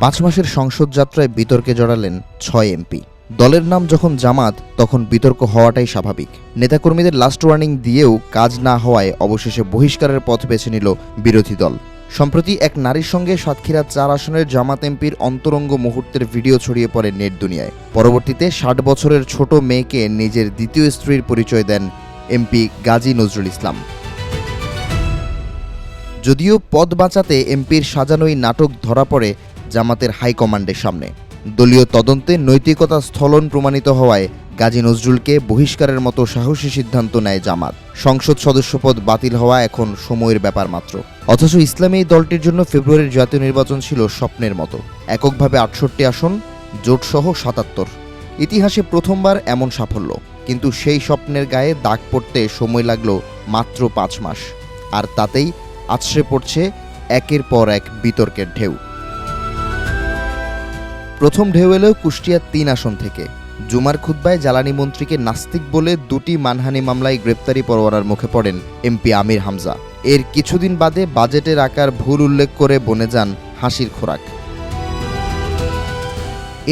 5 মাসের সংসদ যাত্রায় বিতর্কে জড়ালেন 6 এমপি। দলের নাম যখন জামাত, তখন বিতর্ক হওয়াটাই স্বাভাবিক। নেতাকর্মীদের লাস্ট ওয়ার্নিং দিয়েও কাজ না হওয়ায় অবশেষে বহিষ্কারের পথ বেছে নিল বিরোধী দল। সম্প্রতি এক নারীর সঙ্গে সাতক্ষীরা 4 আসনের জামাত এমপির অন্তরঙ্গ মুহূর্তের ভিডিও ছড়িয়ে পড়ে নেট দুনিয়ায়। পরবর্তীতে 60 বছরের ছোট মেয়েকে নিজের দ্বিতীয় স্ত্রীর পরিচয় দেন এমপি গাজী নজরুল ইসলাম। যদিও পদ বাঁচাতে এমপির সাজানোই নাটক ধরা পড়ে জামাতের হাইকমান্ডের সামনে। দলীয় তদন্তে নৈতিকতা স্থলন প্রমাণিত হওয়ায় গাজী নজরুলকে বহিষ্কারের মতো সাহসী সিদ্ধান্ত নেয় জামাত। সংসদ সদস্যপদ বাতিল হওয়া এখন সময়ের ব্যাপার মাত্র। অথচ ইসলামী এই দলটির জন্য ফেব্রুয়ারির জাতীয় নির্বাচন ছিল স্বপ্নের মতো। এককভাবে 68 আসন, জোটসহ 77। ইতিহাসে প্রথমবার এমন সাফল্য। কিন্তু সেই স্বপ্নের গায়ে দাগ পড়তে সময় লাগল মাত্র 5 মাস। আর তাতেই আছড়ে পড়ছে একের পর এক বিতর্কের ঢেউ। প্রথম ঢেউ এলো কুষ্টিয়ার 3 আসন থেকে। জুমার খুতবায় জ্বালানি মন্ত্রীকে নাস্তিক বলে 2টি মানহানি মামলায় গ্রেপ্তারি পরোয়ানার মুখে পড়েন এমপি আমির হামজা। এর কিছুদিন বাদে বাজেটের আকার ভুল উল্লেখ করে বনে যান হাসির খোরাক।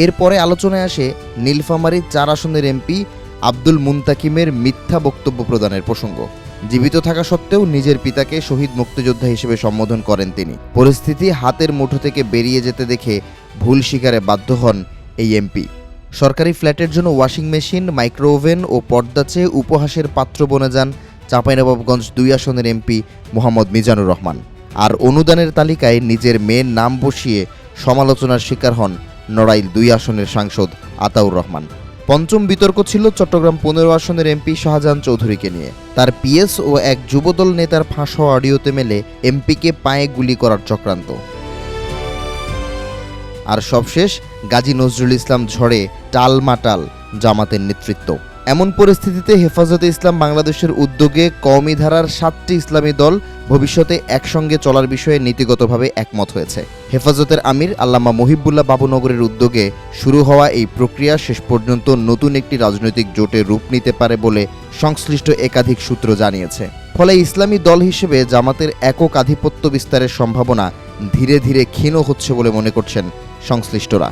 এরপরে আলোচনায় আসে নীলফামারীর 4 আসনের এমপি আব্দুল মুনতাকিমের মিথ্যা বক্তব্য প্রদানের প্রসঙ্গ। জীবিত থাকা সত্ত্বেও নিজের পিতাকে শহীদ মুক্তিযোদ্ধা হিসেবে সম্বোধন করেন তিনি। পরিস্থিতি হাতের মুঠো থেকে বেরিয়ে যেতে দেখে ভুল স্বীকারে বাধ্য হন এই এমপি। সরকারি ফ্ল্যাটের জন্য ওয়াশিং মেশিন, মাইক্রোওভেন ও পর্দা চেয়ে উপহাসের পাত্র বনে যান চাঁপাইনবাবগঞ্জ 2 আসনের এমপি মোহাম্মদ মিজানুর রহমান। আর অনুদানের তালিকায় নিজের মেয়ের নাম বসিয়ে সমালোচনার শিকার হন নড়াইল 2 আসনের সাংসদ আতাউর রহমান। পঞ্চম বিতর্ক ছিল চট্টগ্রাম 15 আসনের এমপি শাহজাহান চৌধুরীকে নিয়ে। তার পিএস ও এক যুবদল নেতার ফাঁস হওয়া অডিওতে মেলে এমপিকে পায়ে গুলি করার চক্রান্ত। আর সবশেষ গাজী নজরুল ইসলাম ঝড়ে টালমাটাল জামাতের নেতৃত্ব। এমন পরিস্থিতিতে হেফাজতে ইসলাম বাংলাদেশের উদ্যোগে কওমি ধারার 7টি ইসলামী দল ভবিষ্যতে একসঙ্গে চলার বিষয়ে নীতিগতভাবে একমত হয়েছে। হেফাজতের আমির আল্লামা মহিবুল্লাহ বাবুনগরের উদ্যোগে শুরু হওয়া এই প্রক্রিয়া শেষ পর্যন্ত নতুন একটি রাজনৈতিক জোটে রূপ নিতে পারে বলে সংশ্লিষ্ট একাধিক সূত্র জানিয়েছে। ফলে ইসলামী দল হিসেবে জামাতের একক আধিপত্য বিস্তারের সম্ভাবনা ধীরে ধীরে ক্ষীণ হচ্ছে বলে মনে করছেন সংশ্লিষ্টরা।